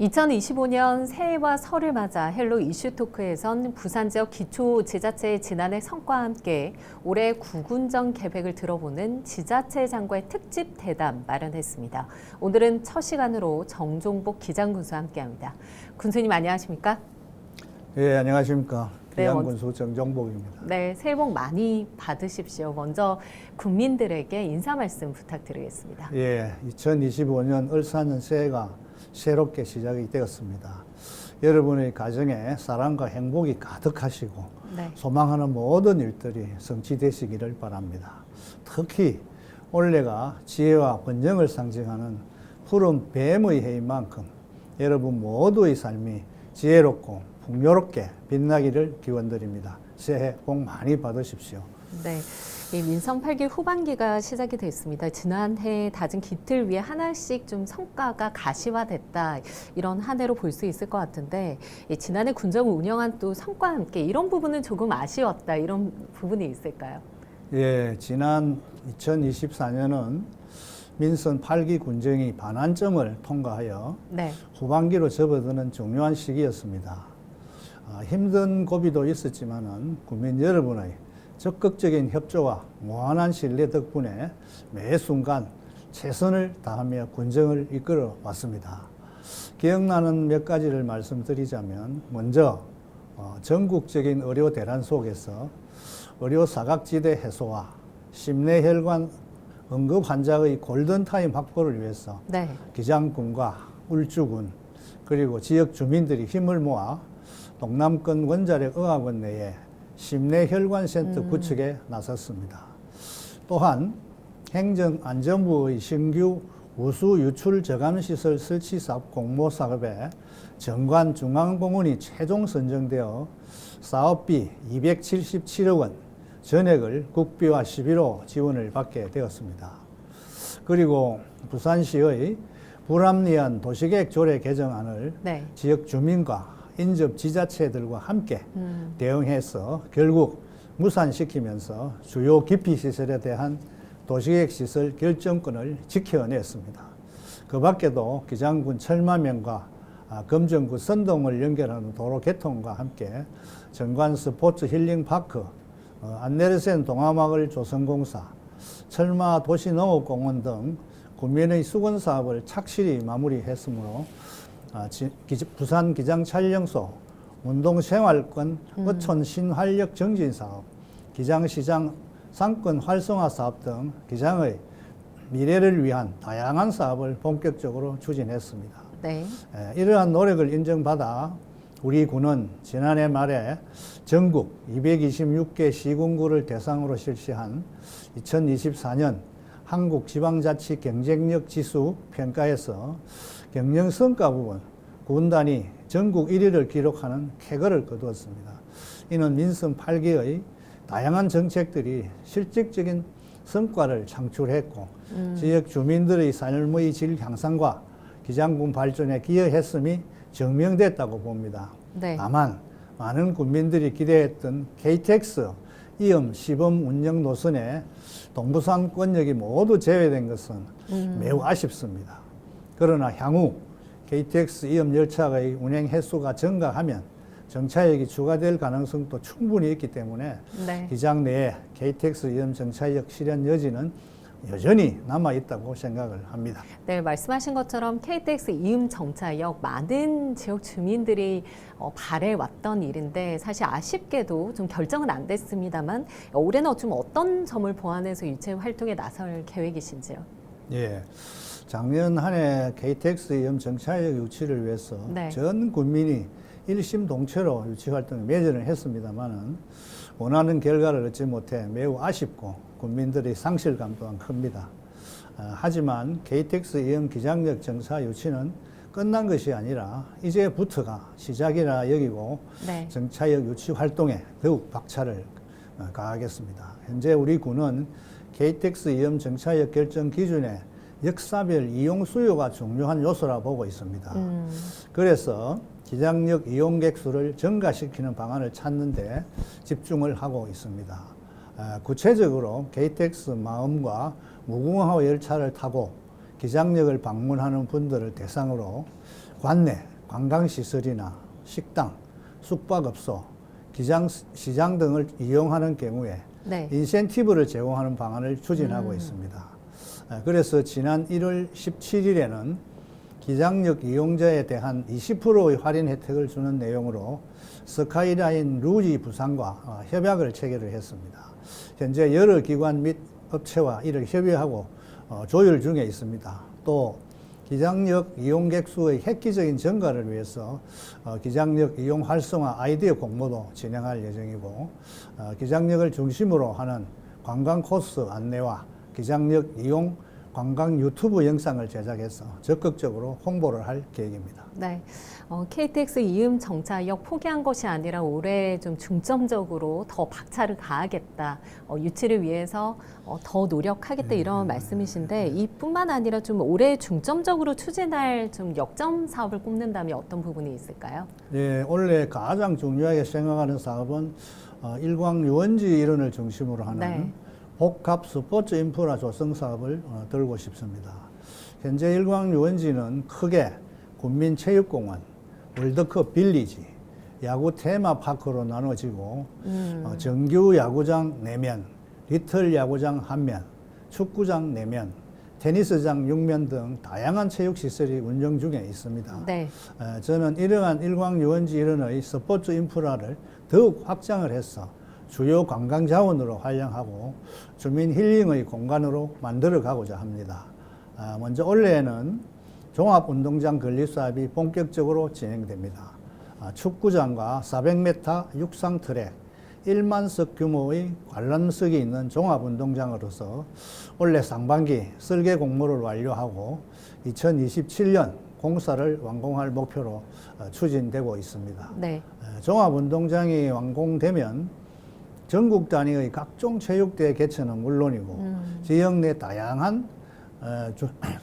2025년 새해와 설을 맞아 헬로 이슈토크에선 부산 지역 기초지자체의 지난해 성과와 함께 올해 구군정 계획을 들어보는 지자체장과의 특집 대담 마련했습니다. 오늘은 첫 시간으로 정종복 기장군수와 함께합니다. 군수님 안녕하십니까? 네, 안녕하십니까. 네, 기장군수 정종복입니다. 네, 새해 복 많이 받으십시오. 먼저 국민들에게 인사 말씀 부탁드리겠습니다. 예, 2025년 을사년 새해가 새롭게 시작이 되었습니다. 여러분의 가정에 사랑과 행복이 가득하시고 네. 소망하는 모든 일들이 성취되시기를 바랍니다. 특히 올해가 지혜와 번영을 상징하는 푸른 뱀의 해인 만큼 여러분 모두의 삶이 지혜롭고 풍요롭게 빛나기를 기원드립니다. 새해 복 많이 받으십시오. 네. 이 민선 8기 후반기가 시작이 됐습니다. 지난해 다진 깃을 위해 하나씩 좀 성과가 가시화됐다. 이런 한 해로 볼 수 있을 것 같은데 지난해 군정을 운영한 또 성과와 함께 이런 부분은 조금 아쉬웠다. 이런 부분이 있을까요? 예, 지난 2024년은 민선 8기 군정이 반환점을 통과하여 네. 후반기로 접어드는 중요한 시기였습니다. 힘든 고비도 있었지만은 국민 여러분의 적극적인 협조와 무한한 신뢰 덕분에 매 순간 최선을 다하며 군정을 이끌어 왔습니다. 기억나는 몇 가지를 말씀드리자면 먼저 전국적인 의료 대란 속에서 의료 사각지대 해소와 심내혈관 응급 환자의 골든타임 확보를 위해서 네. 기장군과 울주군 그리고 지역 주민들이 힘을 모아 동남권 원자력 의학원 내에 심내혈관센터 구축에 나섰습니다. 또한 행정안전부의 신규 우수 유출 저감시설 설치 사업 공모 사업에 정관중앙공원이 최종 선정되어 사업비 277억 원 전액을 국비와 시비로 지원을 받게 되었습니다. 그리고 부산시의 불합리한 도시계획 조례 개정안을 네. 지역 주민과 인접 지자체들과 함께 대응해서 결국 무산시키면서 주요 기피시설에 대한 도시계획 시설 결정권을 지켜냈습니다. 그 밖에도 기장군 철마면과 금정구 선동을 연결하는 도로 개통과 함께 정관 스포츠 힐링파크, 안내르센 동화마을 조성공사, 철마 도시농업공원 등 군민의 수건 사업을 착실히 마무리했으므로 부산 기장촬영소, 운동생활권 어촌 신활력 정진사업, 기장시장 상권 활성화 사업 등 기장의 미래를 위한 다양한 사업을 본격적으로 추진했습니다. 네. 이러한 노력을 인정받아 우리 군은 지난해 말에 전국 226개 시군구를 대상으로 실시한 2024년 한국지방자치 경쟁력 지수 평가에서 경영 성과 부분 군단이 전국 1위를 기록하는 쾌거를 거두었습니다. 이는 민선 8기의 다양한 정책들이 실질적인 성과를 창출했고 지역 주민들의 삶의 질 향상과 기장군 발전에 기여했음이 증명됐다고 봅니다. 네. 다만 많은 국민들이 기대했던 KTX 이음 시범 운영 노선에 동부산 권역이 모두 제외된 것은 매우 아쉽습니다. 그러나 향후 KTX 이음 열차의 운행 횟수가 증가하면 정차역이 추가될 가능성도 충분히 있기 때문에 네. 기장 내에 KTX 이음 정차역 실현 여지는 여전히 남아있다고 생각을 합니다. 네, 말씀하신 것처럼 KTX 이음 정차역 많은 지역 주민들이 바래왔던 일인데 사실 아쉽게도 좀 결정은 안 됐습니다만 올해는 좀 어떤 점을 보완해서 유치 활동에 나설 계획이신지요? 예, 작년 한 해 KTX 이음 정차역 유치를 위해서 네. 전 국민이 일심동체로 유치 활동에 매진을 했습니다만은 원하는 결과를 얻지 못해 매우 아쉽고 국민들의 상실감 또한 큽니다. 하지만 KTX 이음 기장역 정차 유치는 끝난 것이 아니라 이제부터가 시작이라 여기고 네. 정차역 유치 활동에 더욱 박차를 가하겠습니다. 현재 우리 군은 KTX 이음 정차역 결정 기준에 역사별 이용 수요가 중요한 요소라 보고 있습니다. 그래서 기장역 이용객 수를 증가시키는 방안을 찾는 데 집중을 하고 있습니다. 구체적으로 KTX 마음과 무궁화 열차를 타고 기장역을 방문하는 분들을 대상으로 관내 관광시설이나 식당, 숙박업소, 시장 등을 이용하는 경우에 네. 인센티브를 제공하는 방안을 추진하고 있습니다. 그래서 지난 1월 17일에는 기장역 이용자에 대한 20%의 할인 혜택을 주는 내용으로 스카이라인 루지 부산과 협약을 체결을 했습니다. 현재 여러 기관 및 업체와 이를 협의하고 조율 중에 있습니다. 또 기장역 이용객 수의 획기적인 증가를 위해서 기장역 이용 활성화 아이디어 공모도 진행할 예정이고, 기장역을 중심으로 하는 관광 코스 안내와 기장역 이용 관광 유튜브 영상을 제작해서 적극적으로 홍보를 할 계획입니다. 네, KTX 이음 정차역 포기한 것이 아니라 올해 좀 중점적으로 더 박차를 가하겠다, 유치를 위해서 더 노력하겠다 이런 말씀이신데, 이뿐만 아니라 좀 올해 중점적으로 추진할 좀 역점 사업을 꼽는다면 어떤 부분이 있을까요? 네, 올해 가장 중요하게 생각하는 사업은 일광 유원지 일원을 중심으로 하는 네. 복합 스포츠 인프라 조성 사업을 들고 싶습니다. 현재 일광 유원지는 크게 군민체육공원, 월드컵 빌리지, 야구 테마파크로 나눠지고 정규 야구장 4면, 리틀 야구장 1면, 축구장 4면, 테니스장 6면 등 다양한 체육시설이 운영 중에 있습니다. 네. 저는 이러한 일광 유원지 일원의 스포츠 인프라를 더욱 확장을 해서 주요 관광 자원으로 활용하고 주민 힐링의 공간으로 만들어 가고자 합니다. 먼저 올해에는 종합운동장 건립 사업이 본격적으로 진행됩니다. 축구장과 400m 육상 트랙, 1만석 규모의 관람석이 있는 종합운동장으로서 올해 상반기 설계 공모를 완료하고 2027년 공사를 완공할 목표로 추진되고 있습니다. 네. 종합운동장이 완공되면 전국 단위의 각종 체육대회 개최는 물론이고 지역 내 다양한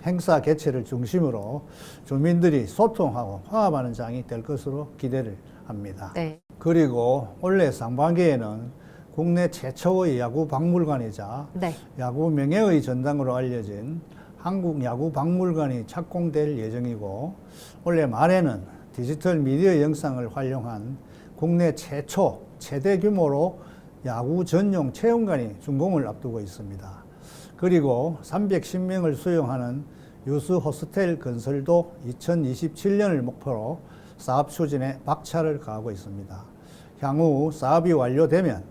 행사 개최를 중심으로 주민들이 소통하고 화합하는 장이 될 것으로 기대를 합니다. 네. 그리고 올해 상반기에는 국내 최초의 야구 박물관이자 네. 야구 명예의 전당으로 알려진 한국야구박물관이 착공될 예정이고, 올해 말에는 디지털 미디어 영상을 활용한 국내 최대 규모로 야구 전용 체험관이 준공을 앞두고 있습니다. 그리고 310명을 수용하는 유스 호스텔 건설도 2027년을 목표로 사업 추진에 박차를 가하고 있습니다. 향후 사업이 완료되면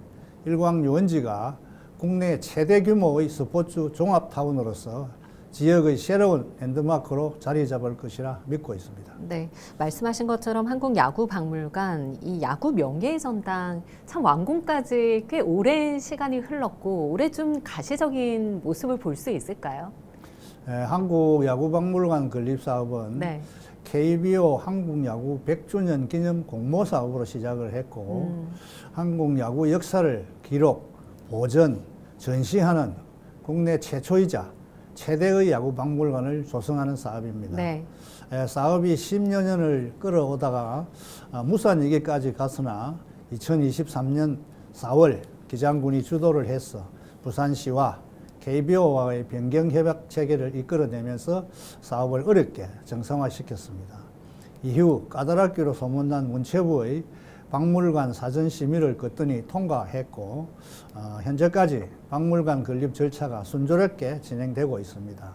일광 유원지가 국내 최대 규모의 스포츠 종합타운으로서 지역의 새로운 랜드마크로 자리 잡을 것이라 믿고 있습니다. 네, 말씀하신 것처럼 한국야구박물관, 이 야구 명예의 전당 참 완공까지 꽤 오랜 시간이 흘렀고, 올해 좀 가시적인 모습을 볼 수 있을까요? 한국야구박물관 건립 사업은 네. KBO 한국야구 100주년 기념 공모 사업으로 시작을 했고, 한국야구 역사를 기록, 보전, 전시하는 국내 최초이자 최대의 야구 박물관을 조성하는 사업입니다. 네. 사업이 10여 년을 끌어오다가 무산위기까지 갔으나 2023년 4월 기장군이 주도를 해서 부산시와 KBO와의 변경협약 체계를 이끌어내면서 사업을 어렵게 정상화시켰습니다. 이후 까다롭기로 소문난 문체부의 박물관 사전 심의를 거뜬히 통과했고, 현재까지 박물관 건립 절차가 순조롭게 진행되고 있습니다.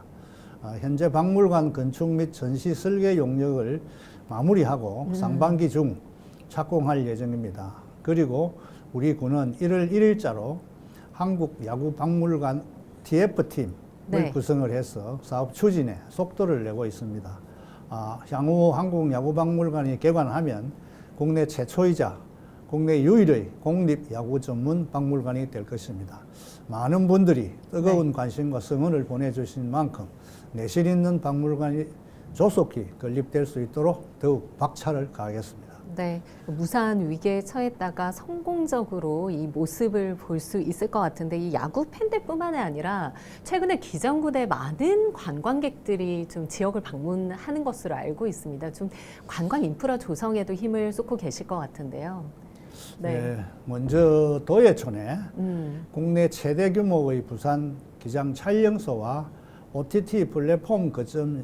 현재 박물관 건축 및 전시 설계 용역을 마무리하고 상반기 중 착공할 예정입니다. 그리고 우리 군은 1월 1일자로 한국야구박물관 TF팀을 네. 구성을 해서 사업 추진에 속도를 내고 있습니다. 향후 한국야구박물관이 개관하면 국내 최초이자 국내 유일의 공립야구 전문 박물관이 될 것입니다. 많은 분들이 뜨거운 관심과 성원을 보내주신 만큼 내실 있는 박물관이 조속히 건립될 수 있도록 더욱 박차를 가하겠습니다. 네, 무산 위기에 처했다가 성공적으로 이 모습을 볼 수 있을 것 같은데, 이 야구 팬들뿐만 아니라 최근에 기장군에 많은 관광객들이 좀 지역을 방문하는 것으로 알고 있습니다. 좀 관광 인프라 조성에도 힘을 쏟고 계실 것 같은데요. 네. 먼저 도예촌에 국내 최대 규모의 부산 기장 촬영소와 OTT 플랫폼 거점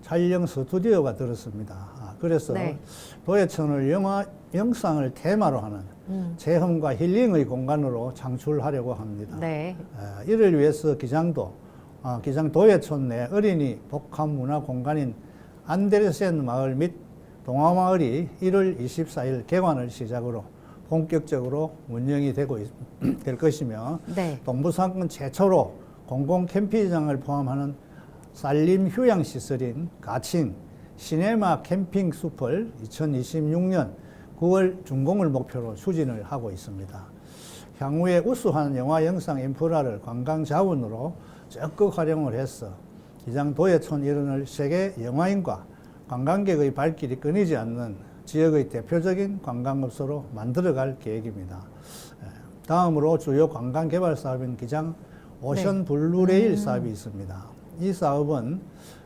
촬영 스튜디오가 들었습니다. 그래서 네. 도예천을 영상을 테마로 하는 체험과 힐링의 공간으로 창출하려고 합니다. 네. 이를 위해서 기장 도예촌 내 어린이 복합 문화 공간인 안데르센 마을 및 동화마을이 1월 24일 개관을 시작으로 본격적으로 운영이 될 것이며 네. 동부상권 최초로 공공 캠핑장을 포함하는 산림 휴양 시설인 가칭 시네마 캠핑 숲을 2026년 9월 준공을 목표로 추진을 하고 있습니다. 향후에 우수한 영화 영상 인프라를 관광 자원으로 적극 활용을 해서 기장 도예촌 일원을 세계 영화인과 관광객의 발길이 끊이지 않는 지역의 대표적인 관광업소로 만들어갈 계획입니다. 다음으로 주요 관광 개발 사업인 기장 오션 블루레일 사업이 있습니다. 이 사업은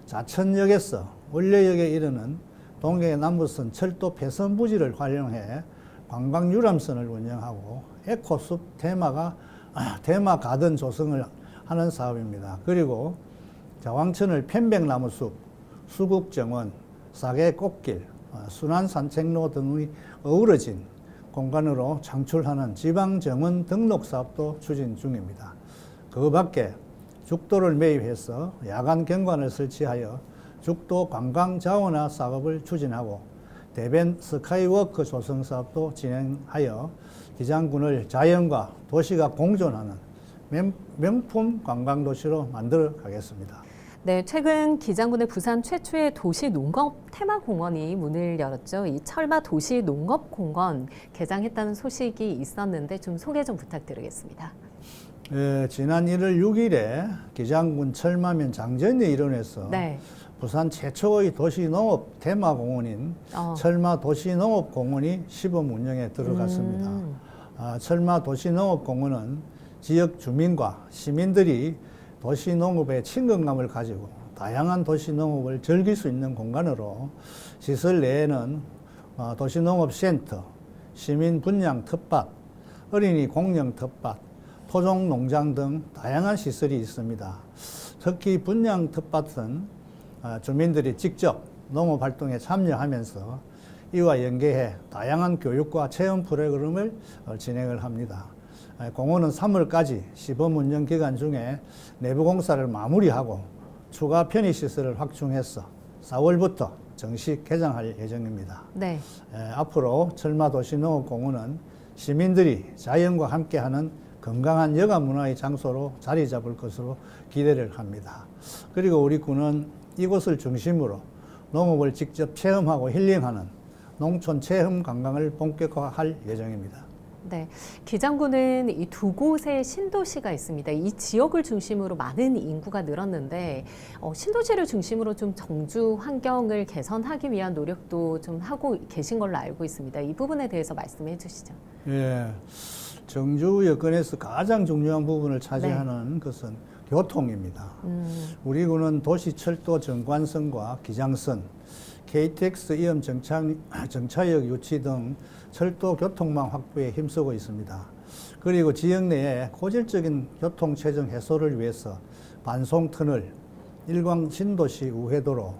자천역에서 원래역에 이르는 동해 남부선 철도 폐선 부지를 활용해 관광 유람선을 운영하고 에코숲 테마 가든 조성을 하는 사업입니다. 그리고 자왕천을 편백나무숲, 수국정원, 사계 꽃길, 순환 산책로 등의 어우러진 공간으로 창출하는 지방정원 등록 사업도 추진 중입니다. 그 밖에 죽도를 매입해서 야간 경관을 설치하여 죽도 관광 자원화 사업을 추진하고 대변 스카이워크 조성 사업도 진행하여 기장군을 자연과 도시가 공존하는 명품 관광도시로 만들어 가겠습니다. 네, 최근 기장군의 부산 최초의 도시 농업 테마공원이 문을 열었죠. 이 철마 도시 농업공원 개장했다는 소식이 있었는데 좀 소개 좀 부탁드리겠습니다. 지난 1월 6일에 기장군 철마면 장전의 일원에서 네. 부산 최초의 도시농업 테마공원인 철마 도시농업공원이 시범 운영에 들어갔습니다. 철마 도시농업공원은 지역 주민과 시민들이 도시농업의 친근감을 가지고 다양한 도시농업을 즐길 수 있는 공간으로 시설 내에는 도시농업센터, 시민분양 텃밭, 어린이 공영 텃밭, 토종농장 등 다양한 시설이 있습니다. 특히 분양 텃밭은 주민들이 직접 농업활동에 참여하면서 이와 연계해 다양한 교육과 체험 프로그램을 진행을 합니다. 공원은 3월까지 시범 운영 기간 중에 내부 공사를 마무리하고 추가 편의시설을 확충해서 4월부터 정식 개장할 예정입니다. 네. 앞으로 철마도시농업공원은 시민들이 자연과 함께하는 건강한 여가 문화의 장소로 자리 잡을 것으로 기대를 합니다. 그리고 우리 군은 이곳을 중심으로 농업을 직접 체험하고 힐링하는 농촌 체험 관광을 본격화할 예정입니다. 네, 기장군은 이 두 곳의 신도시가 있습니다. 이 지역을 중심으로 많은 인구가 늘었는데 신도시를 중심으로 좀 정주 환경을 개선하기 위한 노력도 좀 하고 계신 걸로 알고 있습니다. 이 부분에 대해서 말씀해 주시죠. 예, 정주 여건에서 가장 중요한 부분을 차지하는 것은 교통입니다. 우리 군은 도시철도 정관선과 기장선, KTX 이음 정차역 유치 등 철도 교통망 확보에 힘쓰고 있습니다. 그리고 지역 내에 고질적인 교통 체증 해소를 위해서 반송터널, 일광 신도시 우회도로,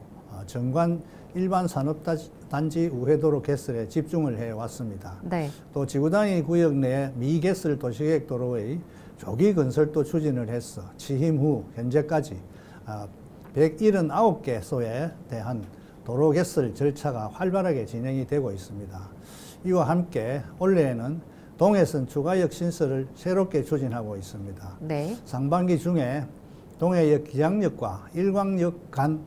정관 일반 산업단지 우회도로 개설에 집중을 해왔습니다. 네. 또 지구단위 구역 내 미개설 도시계획 도로의 조기 건설도 추진을 해서 취임 후 현재까지 179개소에 대한 도로 개설 절차가 활발하게 진행이 되고 있습니다. 이와 함께 올해에는 동해선 추가역 신설을 새롭게 추진하고 있습니다. 네. 상반기 중에 동해역 기장역과 일광역 간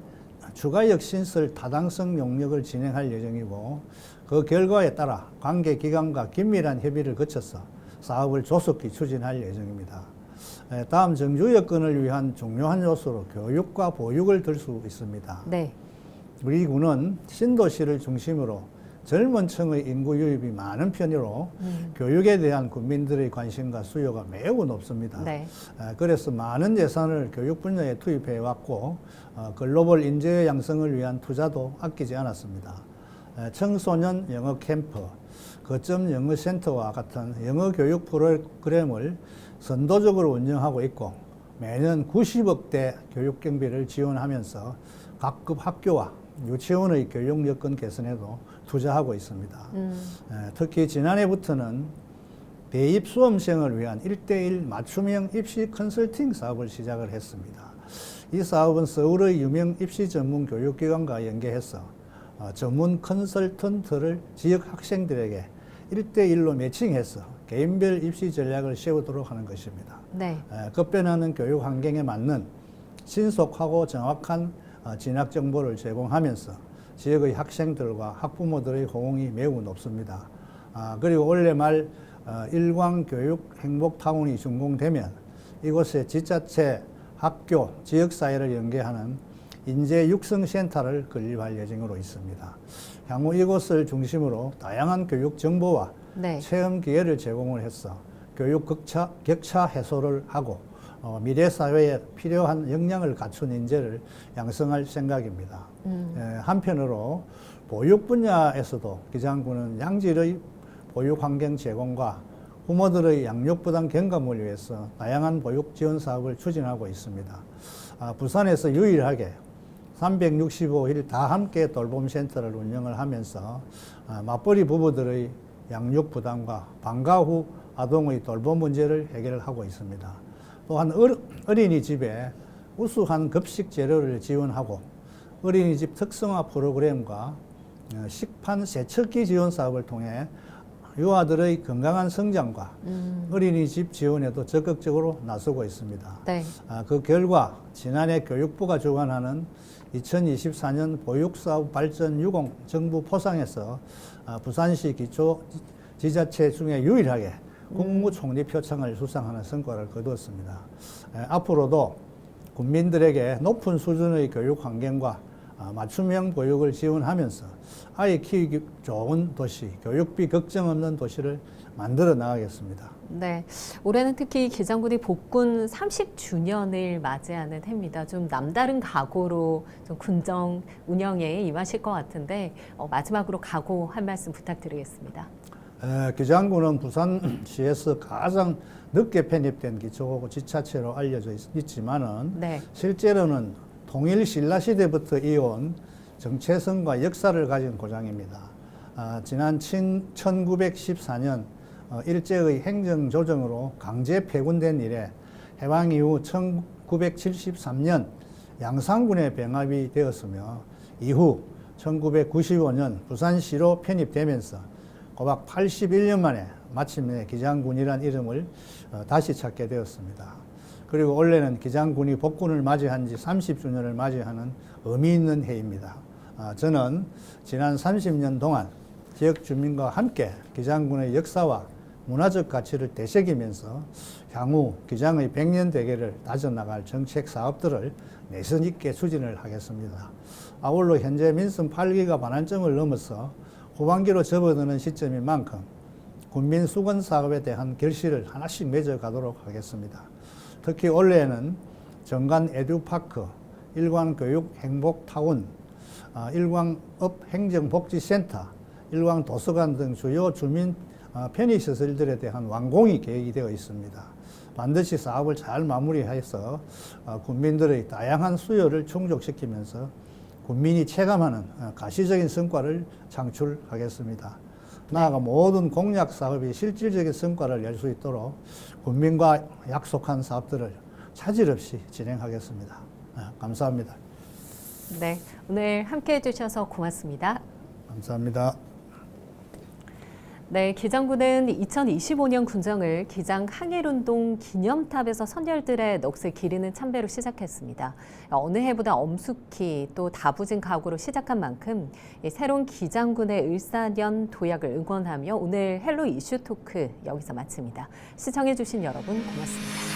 추가역 신설 타당성 용역을 진행할 예정이고 그 결과에 따라 관계기관과 긴밀한 협의를 거쳐서 사업을 조속히 추진할 예정입니다. 다음 정주 여건을 위한 중요한 요소로 교육과 보육을 들 수 있습니다. 네. 우리 군은 신도시를 중심으로 젊은 층의 인구 유입이 많은 편이로 교육에 대한 국민들의 관심과 수요가 매우 높습니다. 네. 그래서 많은 예산을 교육 분야에 투입해 왔고 글로벌 인재 양성을 위한 투자도 아끼지 않았습니다. 청소년 영어 캠프, 거점 영어 센터와 같은 영어 교육 프로그램을 선도적으로 운영하고 있고 매년 90억대 교육 경비를 지원하면서 각급 학교와 유치원의 교육 여건 개선에도 투자하고 있습니다. 특히 지난해부터는 대입 수험생을 위한 1:1 맞춤형 입시 컨설팅 사업을 시작을 했습니다. 이 사업은 서울의 유명 입시 전문 교육기관과 연계해서 전문 컨설턴트를 지역 학생들에게 1:1로 매칭해서 개인별 입시 전략을 세우도록 하는 것입니다. 네. 급변하는 교육 환경에 맞는 신속하고 정확한 진학 정보를 제공하면서 지역의 학생들과 학부모들의 호응이 매우 높습니다. 그리고 올해 말 일광교육행복타운이 준공되면 이곳에 지자체, 학교, 지역사회를 연계하는 인재육성센터를 건립할 예정으로 있습니다. 향후 이곳을 중심으로 다양한 교육 정보와 네. 체험 기회를 제공을 해서 교육 격차 해소를 하고 미래 사회에 필요한 역량을 갖춘 인재를 양성할 생각입니다. 한편으로 보육 분야에서도 기장군은 양질의 보육 환경 제공과 부모들의 양육 부담 경감을 위해서 다양한 보육 지원 사업을 추진하고 있습니다. 부산에서 유일하게 365일 다 함께 돌봄 센터를 운영을 하면서 맞벌이 부부들의 양육 부담과 방과 후 아동의 돌봄 문제를 해결하고 있습니다. 또한 어린이집에 우수한 급식 재료를 지원하고 어린이집 특성화 프로그램과 식판 세척기 지원 사업을 통해 유아들의 건강한 성장과 어린이집 지원에도 적극적으로 나서고 있습니다. 네. 그 결과 지난해 교육부가 주관하는 2024년 보육사업 발전 유공 정부 포상에서 부산시 기초 지자체 중에 유일하게 국무총리 표창을 수상하는 성과를 거두었습니다. 앞으로도 국민들에게 높은 수준의 교육 환경과 맞춤형 보육을 지원하면서 아이 키우기 좋은 도시, 교육비 걱정 없는 도시를 만들어 나가겠습니다. 네, 올해는 특히 기장군이 복군 30주년을 맞이하는 해입니다. 좀 남다른 각오로 좀 군정 운영에 임하실 것 같은데 마지막으로 각오 한 말씀 부탁드리겠습니다. 기장군은 부산시에서 가장 늦게 편입된 기초고 지자체로 알려져 있지만은 네. 실제로는 통일 신라시대부터 이어온 정체성과 역사를 가진 고장입니다. 지난 1914년 일제의 행정조정으로 강제 폐군된 이래 해방 이후 1973년 양산군에 병합이 되었으며 이후 1995년 부산시로 편입되면서 고박 81년 만에 마침내 기장군이란 이름을 다시 찾게 되었습니다. 그리고 올해는 기장군이 복군을 맞이한 지 30주년을 맞이하는 의미 있는 해입니다. 저는 지난 30년 동안 지역 주민과 함께 기장군의 역사와 문화적 가치를 되새기면서 향후 기장의 100년 대계를 다져나갈 정책 사업들을 내선 있게 추진을 하겠습니다. 아울러 현재 민선 8기가 반환점을 넘어서 후반기로 접어드는 시점인 만큼 군민 수건 사업에 대한 결실을 하나씩 맺어가도록 하겠습니다. 특히 올해는 정관 에듀파크, 일광교육행복타운, 일광업행정복지센터, 일광도서관 등 주요 주민 편의시설들에 대한 완공이 계획이 되어 있습니다. 반드시 사업을 잘 마무리해서 국민들의 다양한 수요를 충족시키면서 국민이 체감하는 가시적인 성과를 창출하겠습니다. 나아가 모든 공약 사업이 실질적인 성과를 낼 수 있도록 국민과 약속한 사업들을 차질 없이 진행하겠습니다. 감사합니다. 네, 오늘 함께해 주셔서 고맙습니다. 감사합니다. 네, 기장군은 2025년 군정을 기장 항일운동 기념탑에서 선열들의 넋을 기리는 참배로 시작했습니다. 어느 해보다 엄숙히 또 다부진 각오로 시작한 만큼 새로운 기장군의 을사년 도약을 응원하며 오늘 헬로 이슈 토크 여기서 마칩니다. 시청해주신 여러분 고맙습니다.